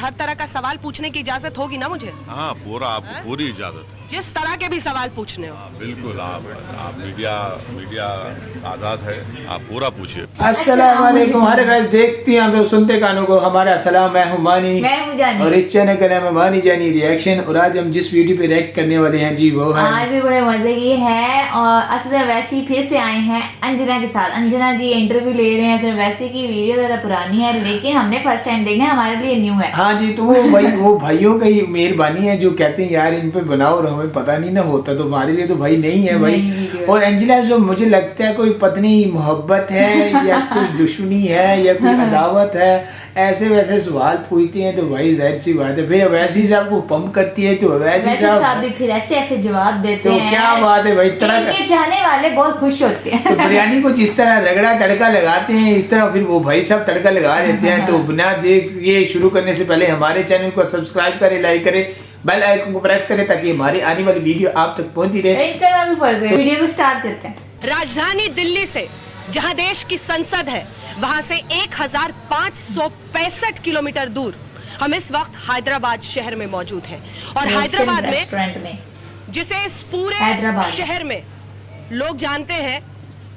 हर तरह का सवाल पूछने की इजाजत होगी ना मुझे? हाँ, पूरा आपको पूरी इजाजत है। जिस तरह के भी सवाल पूछने हो। बिल्कुल, आप मीडिया आज़ाद है, आप पूरा पूछिए। अस्सलाम वालेकुम। हर गाइस देखती हैं तो सुनते कानों को हमारा सलाम। मैं हूं मानी, मैं हूं जानी और इस चैनल का नाम है मानी जानी रिएक्शन। और आज हम जिस वीडियो पे रिएक्ट करने वाले हैं जी वो है, आज भी बड़े मजे की है। और असद वैसे ही फिर से आए हैं अंजना के साथ। अंजना जी इंटरव्यू ले रहे हैं। असद वैसे की वीडियो जरा पुरानी है लेकिन हमने फर्स्ट टाइम देखना है, हमारे लिए न्यू है। हाँ जी, तो वो भाइयों का ही मेहरबानी है जो कहते हैं यार इन पे बनाओ और हमें पता नहीं ना होता, तो हमारे लिए तो भाई नहीं है भाई। और अंजना जो मुझे लगता है कोई पत्नी मोहब्बत है या कुछ दुश्मनी है या कोई अदावत है, ऐसे वैसे सवाल पूछती हैं तो भाई जाहिर सी बात है। फिर अवैसी साहब को पंप करती है तो अवैसी साहब भी फिर ऐसे ऐसे जवाब देते तो हैं। क्या बात है भाई, इनके चाहने वाले बहुत खुश होते हैं। तो बिरयानी को जिस तरह रगड़ा तड़का लगाते हैं इस तरह फिर वो भाई साहब तड़का लगा देते हैं। तो बिना देख ये शुरू करने से पहले हमारे चैनल को सब्सक्राइब करें, लाइक करें, बेल आइकन को प्रेस करें ताकि हमारी आने वाली वीडियो आप तक पहुंचती रहे। इंस्टाग्राम भी फॉलो करें। वीडियो को स्टार्ट करते हैं। राजधानी दिल्ली से जहां देश की संसद है वहां से 1565 किलोमीटर दूर हम इस वक्त हैदराबाद शहर में मौजूद हैं। और हैदराबाद में जिसे इस पूरे शहर में लोग जानते हैं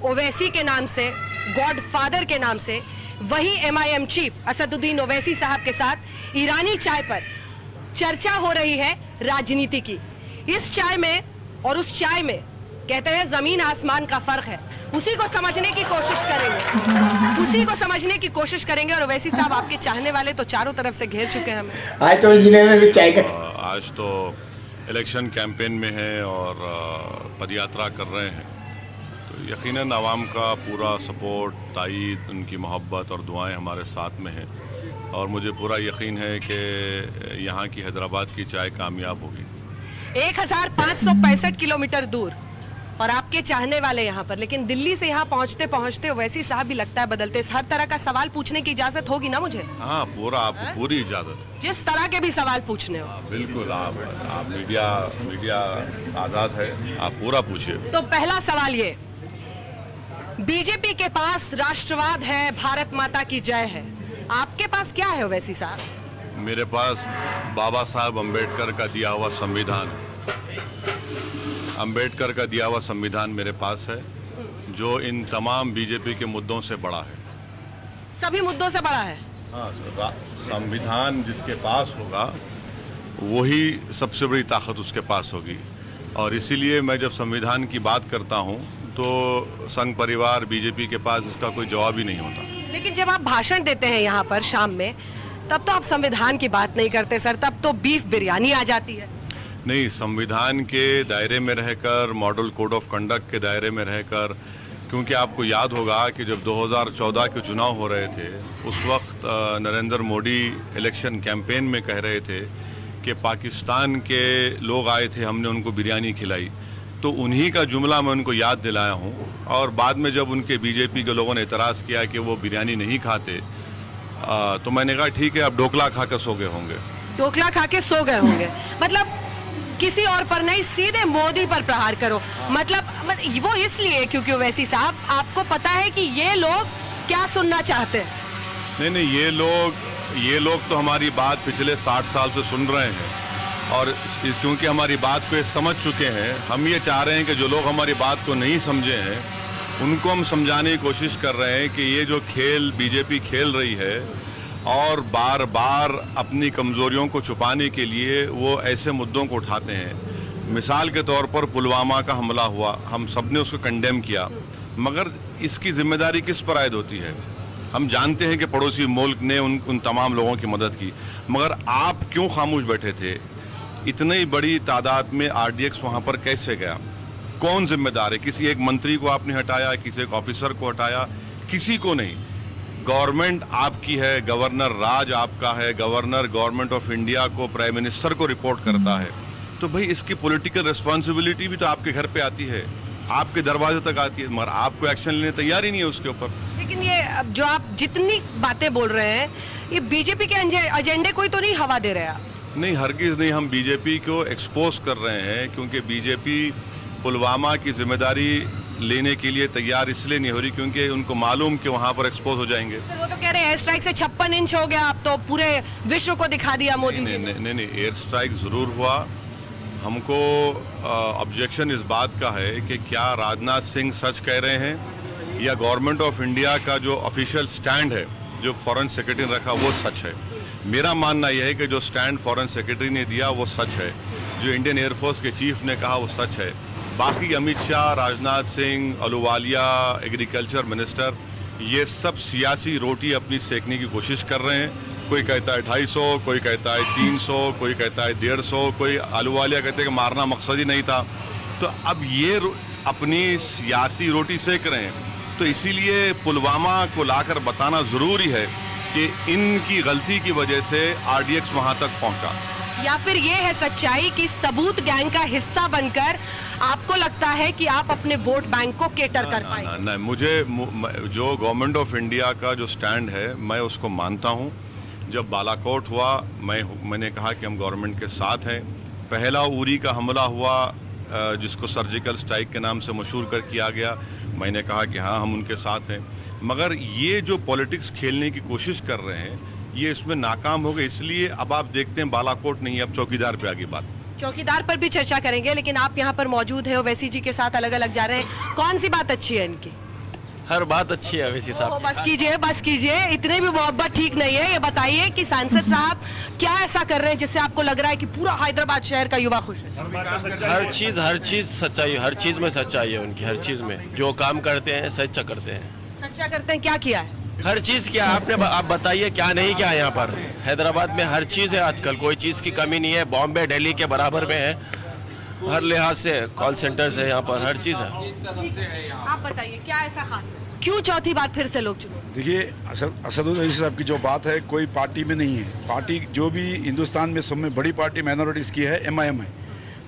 ओवैसी के नाम से, गॉडफादर के नाम से, वही MIM चीफ असदुद्दीन ओवैसी साहब के साथ ईरानी चाय पर चर्चा हो रही है राजनीति की। इस चाय में और उस चाय में कहते हैं जमीन आसमान का फर्क है। उसी को समझने की कोशिश करेंगे और ओवैसी साहब आपके चाहने वाले तो चारों तरफ से घेर चुके हैं हमें। आज तो जिले में भी चाय का आज तो इलेक्शन कैंपेन में है और पदयात्रा कर रहे हैं, तो यकीनन आवाम का पूरा सपोर्ट, ताईद, उनकी मोहब्बत और दुआएं हमारे साथ में हैं। और मुझे पूरा यकीन है कि यहाँ की हैदराबाद की चाय कामयाब होगी। 1565 किलोमीटर दूर और आपके चाहने वाले यहाँ पर, लेकिन दिल्ली से यहाँ पहुँचते पहुँचते ओवैसी साहब भी लगता है बदलते। हर तरह का सवाल पूछने की इजाजत होगी ना मुझे? हाँ, पूरा आपको पूरी इजाजत है। जिस तरह के भी सवाल पूछने हो। बिल्कुल, आप मीडिया आज़ाद है, आप पूरा पूछिए। तो पहला सवाल ये, बीजेपी के पास राष्ट्रवाद है, भारत माता की जय है, आपके पास क्या है ओवैसी साहब? मेरे पास बाबा साहब अम्बेडकर का दिया हुआ संविधान है। अम्बेडकर का दिया हुआ संविधान मेरे पास है जो इन तमाम बीजेपी के मुद्दों से बड़ा है। सभी मुद्दों से बड़ा है? हाँ, संविधान जिसके पास होगा वही सबसे बड़ी ताकत उसके पास होगी। और इसीलिए मैं जब संविधान की बात करता हूँ तो संघ परिवार बीजेपी के पास इसका कोई जवाब ही नहीं होता। लेकिन जब आप भाषण देते हैं यहाँ पर शाम में, तब तो आप संविधान की बात नहीं करते सर, तब तो बीफ बिरयानी आ जाती है। नहीं, संविधान के दायरे में रहकर, मॉडल कोड ऑफ कंडक्ट के दायरे में रहकर, क्योंकि आपको याद होगा कि जब 2014 के चुनाव हो रहे थे उस वक्त नरेंद्र मोदी इलेक्शन कैंपेन में कह रहे थे कि पाकिस्तान के लोग आए थे, हमने उनको बिरयानी खिलाई। तो उन्हीं का जुमला मैं उनको याद दिलाया हूँ। और बाद में जब उनके बीजेपी के लोगों ने एतराज़ किया कि वो बिरयानी नहीं खाते, तो मैंने कहा ठीक है, अब ढोकला खा कर सो गए होंगे। ढोकला खा के सो गए होंगे मतलब किसी और पर नहीं, सीधे मोदी पर प्रहार करो। मतलब वो इसलिए क्योंकि ओवैसी साहब आपको पता है कि ये लोग क्या सुनना चाहते हैं। नहीं, ये लोग तो हमारी बात पिछले 60 साल से सुन रहे हैं और क्योंकि हमारी बात को ये समझ चुके हैं, हम ये चाह रहे हैं कि जो लोग हमारी बात को नहीं समझे हैं उनको हम समझाने की कोशिश कर रहे हैं कि ये जो खेल बीजेपी खेल रही है और बार बार अपनी कमज़ोरियों को छुपाने के लिए वो ऐसे मुद्दों को उठाते हैं। मिसाल के तौर पर पुलवामा का हमला हुआ, हम सब ने उसको कंडेम किया, मगर इसकी जिम्मेदारी किस पर आयद होती है? हम जानते हैं कि पड़ोसी मुल्क ने उन तमाम लोगों की मदद की, मगर आप क्यों खामोश बैठे थे? इतनी बड़ी तादाद में RDX वहाँ पर कैसे गया? कौन जिम्मेदार है? किसी एक मंत्री को आपने हटाया, किसी एक ऑफिसर को हटाया? किसी को नहीं। गवर्नमेंट आपकी है, गवर्नर राज आपका है, गवर्नर गवर्नमेंट ऑफ इंडिया को, प्राइम मिनिस्टर को रिपोर्ट करता है। तो भाई इसकी पॉलिटिकल रिस्पॉन्सिबिलिटी भी तो आपके घर पे आती है, आपके दरवाजे तक आती है, मगर आपको एक्शन लेने तैयार ही नहीं है उसके ऊपर। लेकिन ये जो आप जितनी बातें बोल रहे हैं, ये बीजेपी के एजेंडे को ही तो नहीं हवा दे रहे आप? नहीं, हरगिज़ नहीं। हम बीजेपी को एक्सपोज कर रहे हैं क्योंकि बीजेपी पुलवामा की जिम्मेदारी लेने के लिए तैयार इसलिए नहीं हो रही क्योंकि उनको मालूम कि वहाँ पर एक्सपोज हो जाएंगे। सर वो तो कह रहे हैं एयर स्ट्राइक से 56 इंच हो गया, आप तो पूरे विश्व को दिखा दिया मोदी जी ने। नहीं, एयर स्ट्राइक ज़रूर हुआ। हमको ऑब्जेक्शन इस बात का है कि क्या राजनाथ सिंह सच कह रहे हैं या गवर्नमेंट ऑफ इंडिया का जो ऑफिशियल स्टैंड है जो फॉरेन सेक्रेटरी ने रखा वो सच है। मेरा मानना यह है कि जो स्टैंड फॉरेन सेक्रेटरी ने दिया वो सच है, जो इंडियन एयरफोर्स के चीफ ने कहा वो सच है। बाकी अमित शाह, राजनाथ सिंह, अहलूवालिया, एग्रीकल्चर मिनिस्टर, ये सब सियासी रोटी अपनी सेकने की कोशिश कर रहे हैं। कोई कहता है 250, कोई कहता है 300, कोई कहता है 150, कोई अहलूवालिया कहते हैं कि मारना मकसद ही नहीं था। तो अब ये अपनी सियासी रोटी सेक रहे हैं। तो इसीलिए पुलवामा को लाकर बताना ज़रूरी है कि इनकी गलती की वजह से RDX वहाँ तक पहुँचा। या फिर ये है सच्चाई कि सबूत गैंग का हिस्सा बनकर आपको लगता है कि आप अपने वोट बैंक को केटर कर पाए? नहीं, मुझे जो गवर्नमेंट ऑफ इंडिया का जो स्टैंड है मैं उसको मानता हूँ। जब बालाकोट हुआ मैंने कहा कि हम गवर्नमेंट के साथ हैं। पहला उरी का हमला हुआ जिसको सर्जिकल स्ट्राइक के नाम से मशहूर कर किया गया, मैंने कहा कि हाँ हम उनके साथ हैं। मगर ये जो पॉलिटिक्स खेलने की कोशिश कर रहे हैं ये इसमें नाकाम हो गए। इसलिए अब आप देखते हैं बालाकोट नहीं, अब चौकीदार पे आगे बात। चौकीदार पर भी चर्चा करेंगे, लेकिन आप यहाँ पर मौजूद है, ओवैसी जी के साथ अलग अलग जा रहे हैं। कौन सी बात अच्छी है इनकी? हर बात अच्छी है ओवैसी साहब। बस कीजिए, इतने भी मोहब्बत ठीक नहीं है। ये बताइए कि सांसद साहब क्या ऐसा कर रहे हैं जिससे आपको लग रहा है कि पूरा हैदराबाद शहर का युवा खुश है? हर चीज सच्चाई, हर चीज में सच्चाई है उनकी। हर चीज में जो काम करते हैं सच्चा करते हैं। सच्चा करते हैं। क्या किया है? हर चीज किया आपने। आप बताइए क्या नहीं किया यहाँ पर। हैदराबाद में हर चीज है आजकल, कोई चीज की कमी नहीं है। बॉम्बे दिल्ली के बराबर में है हर लिहाज से। कॉल सेंटर्स है यहाँ पर, हर चीज है। आप बताइए क्या ऐसा खास है, क्यों चौथी बार फिर से लोग चुने? देखिए असदुद्दीन साहब की जो बात है कोई पार्टी में नहीं है। पार्टी जो भी हिंदुस्तान में सब में बड़ी पार्टी माइनॉरिटीज़ की है MIM है।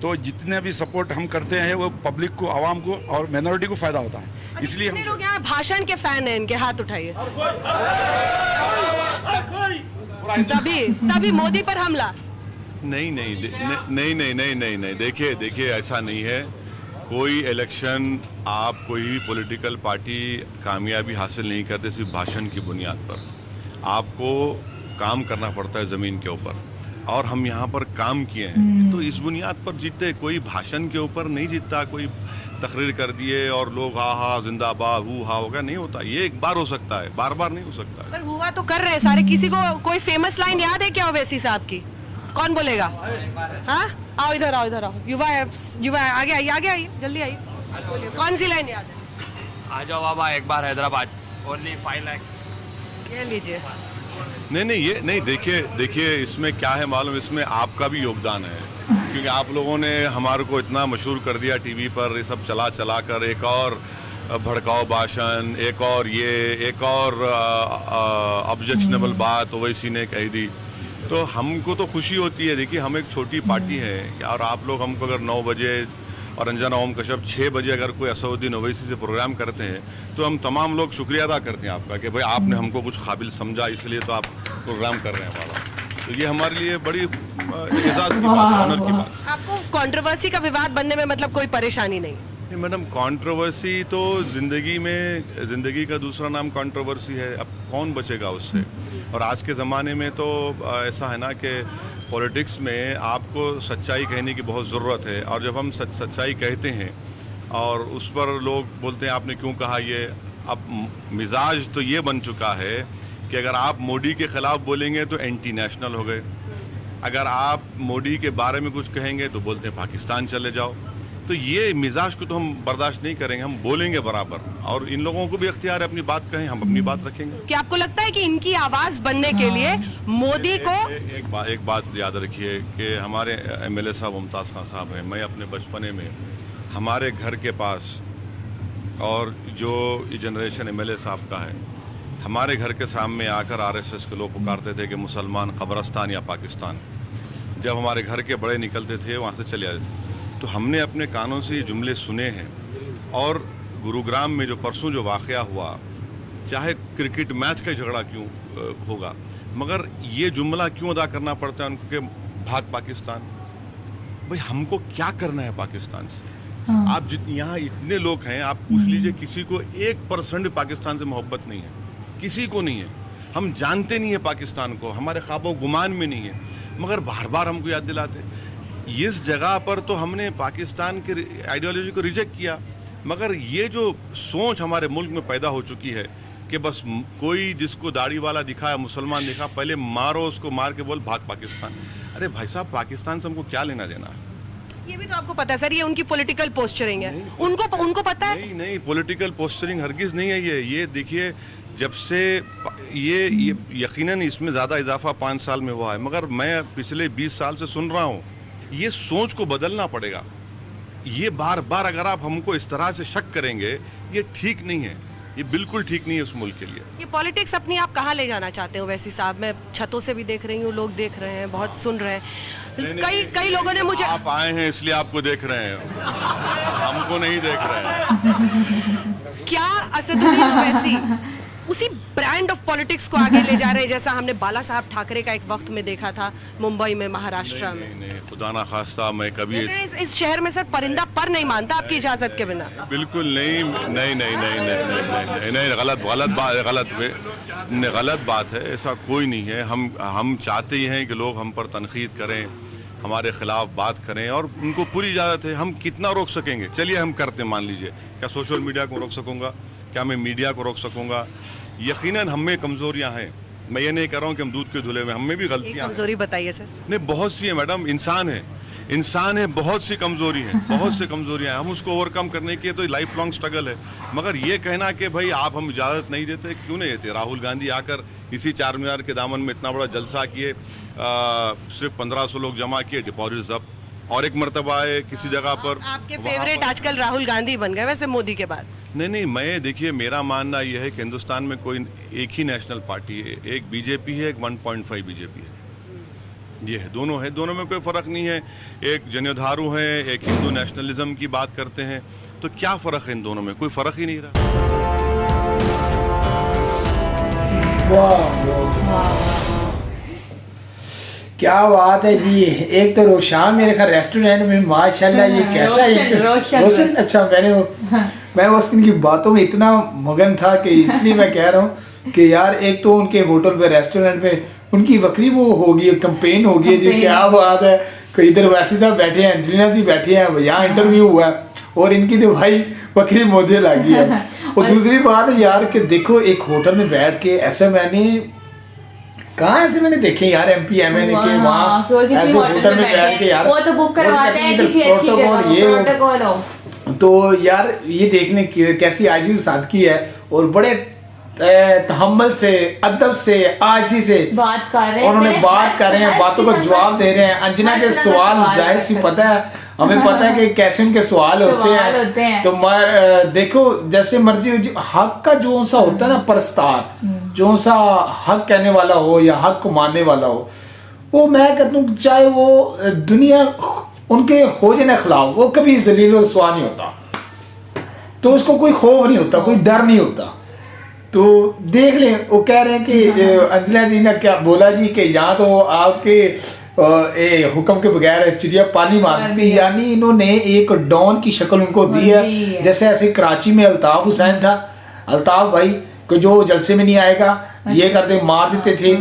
तो जितने भी सपोर्ट हम करते हैं वो पब्लिक को, आवाम को और माइनॉरिटी को फायदा होता है। इसलिए कितने लोग यहाँ भाषण के फैन हैं? इनके हाथ उठाइए। तभी मोदी पर हमला? नहीं। देखिए ऐसा नहीं है। कोई इलेक्शन आप कोई भी पॉलिटिकल पार्टी कामयाबी हासिल नहीं करते सिर्फ भाषण की बुनियाद पर। आपको काम करना पड़ता है ज़मीन के ऊपर, और हम यहाँ पर काम किए हैं तो इस बुनियाद पर जीतते। कोई भाषण के ऊपर नहीं जीतता। कोई तकरीर कर दिए और लोग हा जिंदाबाद हु हा होगा, नहीं होता। ये एक बार हो सकता है, बार बार नहीं हो सकता है। पर हुआ तो कर रहे हैं सारे। किसी को कोई फेमस लाइन याद है क्या ओवैसी साहब की? कौन बोलेगा? हाँ, आओ इधर आओ। युवा आगे आइए, जल्दी आइए। बोलिए, कौन सी लाइन याद है? आ जाओ बाबा एक बार हैदराबाद, ओनली 5 लाख। ये लीजिए। नहीं, देखिए इसमें क्या है मालूम, इसमें आपका भी योगदान है। क्योंकि आप लोगों ने हमारे को इतना मशहूर कर दिया टीवी पर, ये सब चला कर एक और भड़काऊ भाषण, एक और ऑब्जेक्शनेबल बात ओवैसी ने कह दी। तो हमको तो खुशी होती है। देखिए हम एक छोटी पार्टी है, और आप लोग हमको अगर 9 बजे और अंजना ओम कश्यप 6 बजे अगर कोई असदुद्दीन ओवैसी से प्रोग्राम करते हैं तो हम तमाम लोग शुक्रिया अदा करते हैं आपका कि भाई आपने हमको कुछ काबिल समझा, इसलिए तो आप प्रोग्राम कर रहे हैं हमारा। तो ये हमारे लिए बड़ी एजाज़ की बात है, ऑनर की बात। आपको कंट्रोवर्सी का विवाद बनने में मतलब कोई परेशानी नहीं? नहीं मैडम, कंट्रोवर्सी तो ज़िंदगी का दूसरा नाम कंट्रोवर्सी है। अब कौन बचेगा उससे? और आज के ज़माने में तो ऐसा है ना कि पॉलिटिक्स में आपको सच्चाई कहने की बहुत ज़रूरत है। और जब हम सच्चाई कहते हैं और उस पर लोग बोलते हैं आपने क्यों कहा ये, अब मिजाज तो ये बन चुका है कि अगर आप मोदी के ख़िलाफ़ बोलेंगे तो एंटी नेशनल हो गए, अगर आप मोदी के बारे में कुछ कहेंगे तो बोलते हैं पाकिस्तान चले जाओ। तो ये मिजाज को तो हम बर्दाश्त नहीं करेंगे, हम बोलेंगे बराबर। और इन लोगों को भी इख्तियार है अपनी बात कहें, हम अपनी बात रखेंगे। क्या आपको लगता है कि इनकी आवाज़ बनने के लिए मोदी को एक बात याद रखिए कि हमारे MLA साहब मुमताज़ खान साहब हैं। मैं अपने बचपने में हमारे घर के पास, और जो ये जनरेशन MLA साहब का है, हमारे घर के सामने आकर RSS के लोग पुकारते थे कि मुसलमान कब्रस्तान या पाकिस्तान। जब हमारे घर के बड़े निकलते थे वहाँ से चले आते थे। तो हमने अपने कानों से ये जुमले सुने हैं। और गुरुग्राम में जो परसों जो वाक़या हुआ, चाहे क्रिकेट मैच का झगड़ा क्यों होगा, मगर ये जुमला क्यों अदा करना पड़ता है उनको कि भाग पाकिस्तान। भाई हमको क्या करना है पाकिस्तान से? आप यहाँ इतने लोग हैं, आप पूछ लीजिए किसी को 1% भी पाकिस्तान से मोहब्बत नहीं है, किसी को नहीं है। हम जानते नहीं है पाकिस्तान को, हमारे ख्वाबों गुमान में नहीं है, मगर बार बार हमको याद दिलाते। इस जगह पर तो हमने पाकिस्तान के आइडियोलॉजी को रिजेक्ट किया, मगर ये जो सोच हमारे मुल्क में पैदा हो चुकी है कि बस कोई जिसको दाढ़ी वाला दिखा है, मुसलमान दिखा, पहले मारो उसको, मार के बोल भाग पाकिस्तान। अरे भाई साहब, पाकिस्तान से हमको क्या लेना देना है? ये भी तो आपको पता है सर, ये उनकी पॉलिटिकल पोस्चरिंग है, उनको पता है। नहीं, पॉलिटिकल पोस्चरिंग हरगिज नहीं है ये देखिए, जब से ये यकीनन इसमें ज़्यादा इजाफा 5 साल में हुआ है, मगर मैं पिछले 20 साल से सुन रहा हूँ, ये सोच को बदलना पड़ेगा। ये बार बार अगर आप हमको इस तरह से शक करेंगे, ये ठीक नहीं है, ये बिल्कुल ठीक नहीं है इस मुल्क के लिए। ये पॉलिटिक्स अपनी आप कहाँ ले जाना चाहते हो वैसी साहब? मैं छतों से भी देख रही हूँ, लोग देख रहे हैं, बहुत सुन रहे हैं। कई लोगों ने मुझे, आप आए हैं इसलिए आपको देख रहे हैं, हमको नहीं देख रहे हैं। क्या असदुद्दीन ओवैसी उसी ब्रांड ऑफ पॉलिटिक्स को आगे ले जा रहे हैं जैसा हमने बाला साहब ठाकरे का एक वक्त में देखा था मुंबई में, महाराष्ट्र में? नहीं, खुदा ना खास्ता मैं कभी इस शहर में सर परिंदा पर नहीं मानता आपकी इजाजत के बिना। बिल्कुल नहीं, गलत बात है, ऐसा कोई नहीं है। हम चाहते ही हैं कि लोग हम पर तनकीद करें, हमारे खिलाफ बात करें, और उनको पूरी इजाज़त है। हम कितना रोक सकेंगे? चलिए हम करते हैं, मान लीजिए, क्या सोशल मीडिया को रोक सकूंगा? क्या मैं मीडिया को रोक सकूंगा? यकीनन हम में कमज़ोरियाँ हैं, मैं ये नहीं कह रहा हूँ कि हम दूध के धुले में, हम में भी गलतियाँ। कमजोरी बताइए सर। नहीं, बहुत सी है मैडम, इंसान है, बहुत सी कमज़ोरी है, बहुत सी कमज़ोरियाँ हैं। हम उसको ओवरकम करने के तो लाइफ लॉन्ग स्ट्रगल है। मगर ये कहना कि भाई आप हम इजाज़त नहीं देते, क्यों नहीं देते? राहुल गांधी आकर इसी 4 मीनार के दामन में इतना बड़ा जलसा किए, सिर्फ 1500 लोग जमा किए, डिपॉजिट जब्त, और एक मरतबा है किसी जगह पर। आपके फेवरेट आजकल राहुल गांधी बन गए वैसे मोदी के बाद। नहीं, मैं देखिए, मेरा मानना यह है कि हिंदुस्तान में कोई एक ही नेशनल पार्टी है, एक बीजेपी है, एक 1.5 बीजेपी है, ये है, दोनों में कोई फ़र्क नहीं है। एक जनेधारू हैं, एक हिंदू नेशनलिज्म की बात करते हैं, तो क्या फ़र्क है इन दोनों में? कोई फ़र्क ही नहीं रहा। क्या बात है जी। एक तो रोशान मेरे ख्याल रेस्टोरेंट में, माशाल्लाह, ये कैसा है रोशन। अच्छा, मैं बस इनकी बातों में इतना मगन था कि इसलिए मैं कह रहा हूँ कि यार, एक तो उनके होटल पे, रेस्टोरेंट पे उनकी बकरी वो होगी, कैंपेन होगी जी, क्या बात है। इधर वैसे साहब बैठे हैं, अंजलिना जी बैठे हैं, यहाँ इंटरव्यू हुआ है, और इनकी तो भाई बकरी मुझे लगी है। और दूसरी बात है यार कि देखो, एक होटल में बैठ के ऐसा मैंने देखे यार, MP MLA के वहाँ ऐसे होटल में बैठ के यार, वो तो बुक करवाते हैं किसी अच्छी जगह, प्रोटोकॉल हो तो यार, ये देखने की कैसी आजीब सादगी है, और बड़े तहम्मुल से, अदब से, आजी से बात कर रहे हैं, उन्होंने बात कर रहे हैं, बातों का जवाब दे रहे हैं। अंजना के सवाल जाहिर सी पता है, हमें पता है कि कैसे उनके सवाल होते हैं। तो देखो, जैसे मर्जी हक का जो सा होता है ना, परस्तार, जो सा हक कहने वाला हो या हक को मानने वाला हो, वो मैं कहता हूँ, चाहे वो दुनिया उनके हो जाने खिलाफ, वो कभी जलील और रुसवा नहीं होता, तो उसको कोई खौफ नहीं होता, कोई डर नहीं होता। तो देख लें, वो कह रहे हैं कि अंजना जी ने क्या बोला जी कि यहाँ तो आपके हुक्म के बगैर चिड़िया पानी मार सकती है, यानी इन्होंने एक डॉन की शक्ल उनको दी है। जैसे ऐसे कराची में अल्ताफ हुसैन था, अल्ताफ भाई को जो जलसे में नहीं आएगा, ये करते, मार देते थे,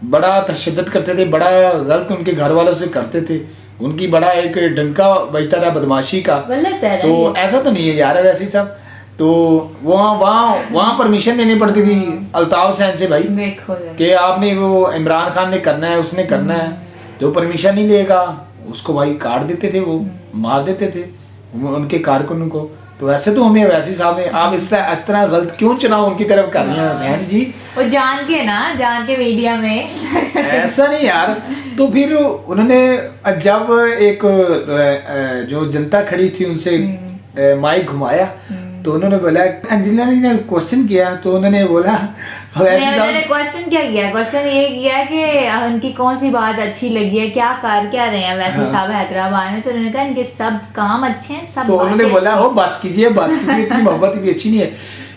बड़ा तशद्दुद करते थे, बड़ा गलत उनके घर वालों से करते थे, उनकी बड़ा एक डंका बजता था बदमाशी का। तो ऐसा तो नहीं है यार वैसे सब, तो वहाँ परमिशन लेनी पड़ती थी अल्ताफ हुसैन से भाई, कि आपने वो इमरान खान ने करना है, उसने करना है, जो परमिशन नहीं लेगा उसको भाई काट देते थे, वो मार देते थे उनके कारकुनों को। तो ऐसे तो हमें वैसे साहब ने आप इस तरह गलत क्यों चुनाव उनकी तरफ कर रही हैं बहन जी? वो जान के मीडिया में ऐसा नहीं यार। तो फिर उन्होंने जब एक जो जनता खड़ी थी उनसे माइक घुमाया, तो उन्होंने बोला, अंजना ने क्वेश्चन किया, तो उन्होंने बोला, उन्होंने क्वेश्चन क्या किया? क्वेश्चन ये किया कि उनकी कौन सी बात अच्छी लगी है, क्या रहे हैं वैसे साहब हैदराबाद में? तो उन्होंने कहा इनके सब काम अच्छे हैं, सब। तो उन्होंने बोला, हो बस कीजिए, इतनी मोहब्बत भी अच्छी नहीं है।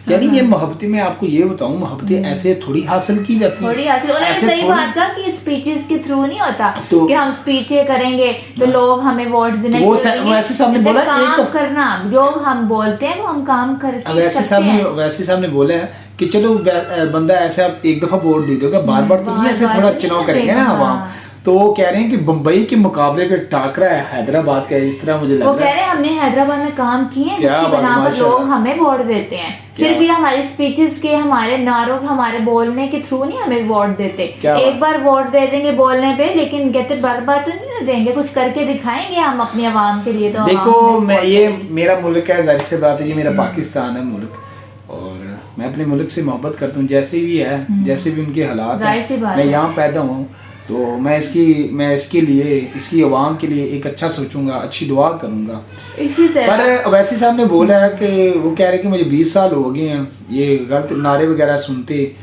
यानी ये मोहब्बतें, मैं आपको ये बताऊं, मोहब्बतें ऐसे थोड़ी हासिल की जाती हैं, थोड़ी हासिल। उन्होंने ऐसे सही थोड़ी- बात कहा कि स्पीचेस के थ्रू नहीं होता तो- कि हम स्पीचें करेंगे तो लोग हमें वोट देना वो शुरू करेंगे। वैसे साहब ने मतलब बोला, एक काम तो- करना, जो हम बोलते हैं वो हम काम करके वैसे करते हैं। साहब ने बोला है कि चलो बंदा ऐसा आप एक दफा वोट दे दोगे, बार बार तो नहीं ऐसे बार-बार थोड़ा तो चुनाव नहीं करेंगे ना करेगा, आवाम। हाँ। तो वो कह रहे हैं कि बम्बई के मुकाबले पे टाकरा है हैदराबाद का, इस तरह मुझे लग वो रहा कह है। रहे हैं हमने हैदराबाद में काम किए हैं क्या जिसकी बात है, बिना पर माशाल्लाह। लोग हमें वोट देते हैं। सिर्फ ये हमारी स्पीचेस के, हमारे नारों, हमारे बोलने के थ्रू नहीं हमें वोट देते। क्या एक बार वोट दे देंगे बोलने पे, लेकिन कहते बार बार तो नहीं ना देंगे, कुछ करके दिखाएंगे हम अपनी आवाम के लिए। तो देखो आवाम हमें मैं support ये करेगी। मेरा मुल्क है, जाहिर सी बात है, ये मेरा पाकिस्तान है मुल्क, और मैं अपने मुल्क से मोहब्बत करता हूँ, जैसे भी है, जैसे भी उनके हालात जाहिर सी हैं। बात मैं है। यहाँ पैदा हूँ तो मैं इसके लिए, इसकी आवाम के लिए एक अच्छा सोचूंगा, अच्छी दुआ करूंगा। इसी तरह पर अवैसी साहब ने बोला है कि वो कह रहे कि मुझे 20 साल हो गए हैं ये गलत नारे वगैरह सुनते,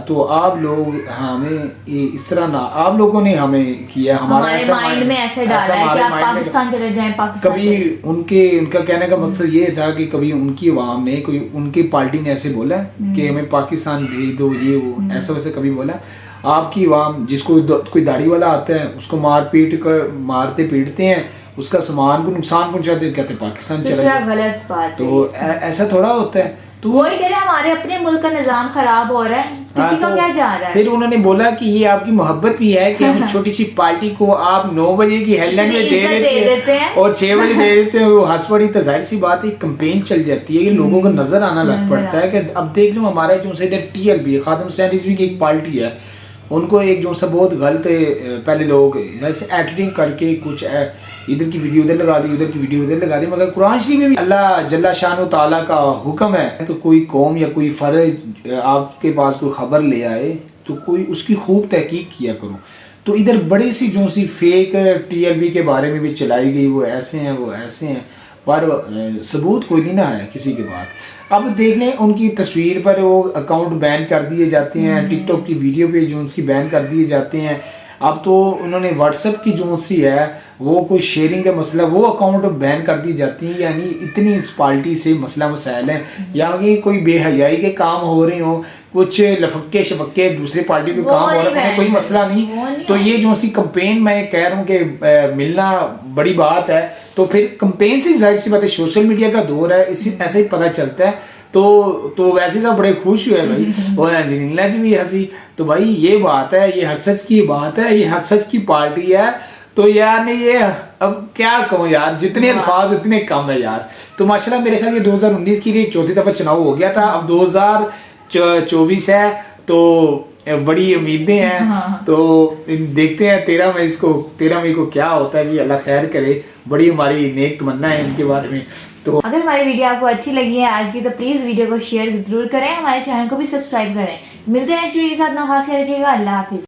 तो आप लोग हमें इस तरह ना, आप लोगों ने हमें किया, हमारे माइंड में ऐसे डाला है कि आप पाकिस्तान चले जाएं, पाकिस्तान कभी उनका कहने का मकसद ये था कि कभी उनकी आवाम ने, कोई उनकी पार्टी ने ऐसे बोला कि हमें पाकिस्तान भेज दो, ये वो ऐसा वैसे कभी बोला? आपकी आवाम, जिसको कोई दाढ़ी वाला आता है उसको मारते पीटते हैं, उसका सामान को नुकसान पहुंचाते हैं, कहते हैं पाकिस्तान चला दूसरा गया। गलत बात है। तो ऐसा थोड़ा होता है। तो वही कह रहे हैं हमारे अपने मुल्क का निजाम खराब हो रहा है, हाँ, किसी का तो क्या जा रहा है। फिर उन्होंने बोला कि ये आपकी मोहब्बत भी है कि हम छोटी सी पार्टी को आप 9 बजे की हेडलाइन में इतनी दे इज्जत दे देते हैं। और 6 बजे दे देते हैं, वो हंस पड़ी। तो जाहिर सी बात है कंपेन चल जाती है कि लोगों को नजर आना लग पड़ता है कि अब देख लो हमारा जो से इधर TLP खादिम हुसैन रिजवी की एक पार्टी है, उनको एक जो सा बहुत गलत पहले लोग जैसे एडिटिंग करके कुछ इधर की वीडियो उधर लगा दी, उधर की वीडियो उधर लगा दी। मगर कुरान शरीफ में भी अल्लाह जल्ला शान ताला का हुक्म है कि कोई कौम या कोई फर्ज आपके पास कोई खबर ले आए तो कोई उसकी खूब तहकीक किया करो। तो इधर बड़ी सी जो सी फेक TLP के बारे में भी चलाई गई, वो ऐसे हैं वो ऐसे हैं, पर सबूत कोई नहीं ना है किसी के पास। अब देख लें उनकी तस्वीर पर वो अकाउंट बैन कर दिए जाते हैं, टिकटॉक की वीडियो पे जो उसकी बैन कर दिए जाते हैं। अब तो उन्होंने व्हाट्सएप की जो सी है वो कोई शेयरिंग का मसला, वो अकाउंट बैन कर दी जाती है। यानी इतनी इस पार्टी से मसला मसाइल है, यानी कोई बेहयाई के काम हो रहे हो, कुछ लफक्के शफक्के दूसरी पार्टी के काम हो रहे हैं, कोई मसला नहीं। तो ये जो सी कंपेन मैं कह रहा हूँ कि मिलना बड़ी बात है। तो फिर कंपेन से जाहिर सी बात है, सोशल मीडिया का दौर है, इसी ऐसे ही पता चलता है। तो वैसे सब बड़े खुश हुए भाई, और अंजलिना जी भी हंसी। तो भाई ये बात है, ये हक सच की बात है, ये हक सच की पार्टी है। तो यार ने ये अब क्या कहूँ यार, जितने अल्फाज उतने कम है यार। तो माशाल्लाह मेरे ख्याल ये 2019 की चौथी दफा चुनाव हो गया था, अब 2024 है तो बड़ी उम्मीदें हैं। हाँ। तो देखते हैं 13 मई को क्या होता है जी, अल्लाह खैर करे। बड़ी हमारी नेक तमन्ना है इनके बारे में। तो अगर हमारी वीडियो आपको अच्छी लगी है आज की, तो प्लीज वीडियो को शेयर जरूर करें, हमारे चैनल को भी सब्सक्राइब करें। मिलते हैं नेक्स्ट वीडियो के साथ, ना खास ख्याल रखिएगा। अल्लाह हाफिज।